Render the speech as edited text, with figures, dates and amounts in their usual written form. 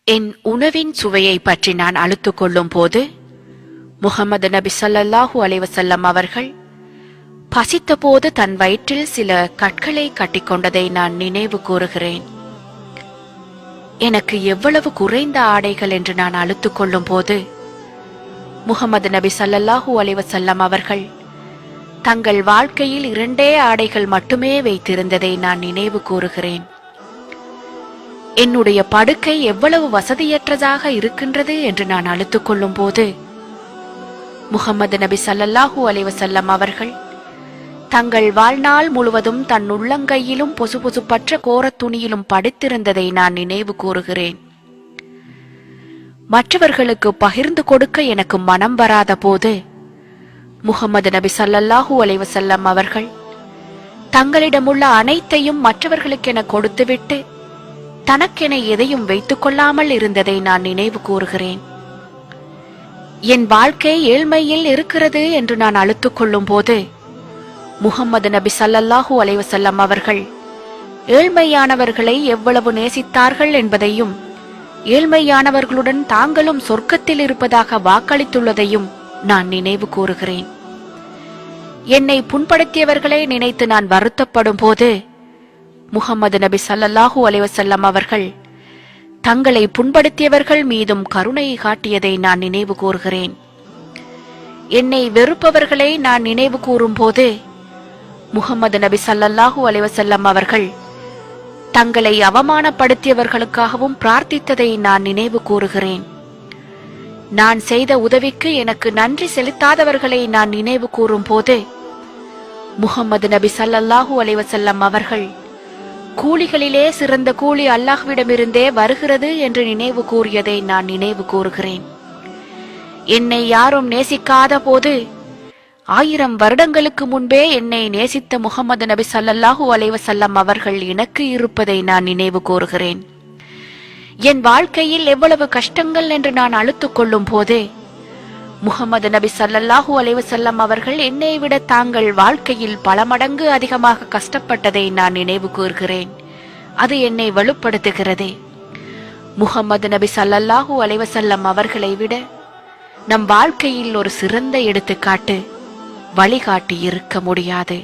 என் உணவின் சுவையை பற்றி நான் அழுத்துக் கொள்ளும் போது முஹம்மது நபி ஸல்லல்லாஹு அலைஹி வஸல்லம் அவர்கள் பசித்த போது தன் வயிற்றில் சில கற்களை கட்டிக்கொண்டதை நான் நினைவு கூறுகிறேன். எனக்கு எவ்வளவு குறைந்த ஆடைகள் என்று நான் அழுத்துக் கொள்ளும் போது முஹம்மது நபி ஸல்லல்லாஹு அலைஹி வஸல்லம் அவர்கள் தங்கள் வாழ்க்கையில் 2 ஆடைகள் மட்டுமே வைத்திருந்ததை நான் நினைவு கூறுகிறேன். என்னுடைய படுக்கை எவ்வளவு வசதியற்றதாக இருக்கின்றது என்று நான் அழுத்துக் கொள்ளும் போது முஹம்மது நபி ஸல்லல்லாஹு அலைஹி வஸல்லம் அவர்கள் தங்கள் வாழ்நாள் முழுவதும் தன் உள்ளங்கையிலும் பொசுபொசுப்பற்ற கோரத் துணியிலும் படுத்திருந்ததை நான் நினைவு கூறுகிறேன். மற்றவர்களுக்கு பகிர்ந்து கொடுக்க எனக்கு மனம் வராத போது முஹம்மது நபி ஸல்லல்லாஹு அலைஹி வஸல்லம் அவர்கள் தங்களிடமுள்ள அனைத்தையும் மற்றவர்களுக்கென கொடுத்துவிட்டு தனக்கென எதையும் வைத்துக் கொள்ளாமல் இருந்ததை நான் நினைவு கூறுகிறேன். என் வாழ்க்கை ஏழ்மையில் இருக்கிறது என்று நான் அழுத்துக் கொள்ளும் போது முஹம்மது நபி ஸல்லல்லாஹு அலைஹி வஸல்லம் அவர்கள் ஏழ்மையானவர்களை எவ்வளவு நேசித்தார்கள் என்பதையும் ஏழ்மையானவர்களுடன் தாங்களும் சொர்க்கத்தில் இருப்பதாக வாக்களித்துள்ளதையும் நான் நினைவு கூறுகிறேன். என்னை புண்படுத்தியவர்களை நினைத்து நான் வருத்தப்படும் போது முஹம்மது நபி ஸல்லல்லாஹு அலைஹி வஸல்லம் அவர்கள் தங்களை புண்படுத்தியவர்கள் மீதும் கருணையை காட்டியதை நான் நினைவு கூறுகிறேன். என்னை வெறுப்பவர்களை நான் நினைவு கூறும் போது முஹம்மது நபி ஸல்லல்லாஹு அலைஹி வஸல்லம் அவர்கள் தங்களை அவமானப்படுத்தியவர்களுக்காகவும் பிரார்த்தித்ததை நான் நினைவு கூறுகிறேன். நான் செய்த உதவிக்கு எனக்கு நன்றி செலுத்தாதவர்களை நான் நினைவு கூறும் போது முஹம்மது நபி ஸல்லல்லாஹு அலைஹி வஸல்லம் அவர்கள் கூலிகளிலே சிறந்த கூலி அல்லாஹ்விடமிருந்தே வருகிறது என்று நினைவு கூறியதை நான் நினைவு கூறுகிறேன். என்னை யாரும் நேசிக்காத போது 1000 வருடங்களுக்கு முன்பே என்னை நேசித்த முஹம்மது நபி ஸல்லல்லாஹு அலைஹி வஸல்லம் அவர்கள் எனக்கு இருப்பதை நான் நினைவு கூறுகிறேன். என் வாழ்க்கையில் எவ்வளவு கஷ்டங்கள் என்று நான் அழுத்துக் கொள்ளும் போது முஹம்மது நபி ஸல்லல்லாஹு அலைஹி வஸல்லம் அவர்கள் என்னை விட தாங்கள் வாழ்க்கையில் பல மடங்கு அதிகமாக கஷ்டப்பட்டதை நான் நினைவு கூறுகிறேன். அது என்னை வலுப்படுத்துகிறது. முஹம்மது நபி ஸல்லல்லாஹு அலைஹி வஸல்லம் அவர்களை விட நம் வாழ்க்கையில் ஒரு சிறந்த எடுத்துக்காட்டு வழிகாட்டி இருக்க முடியாது.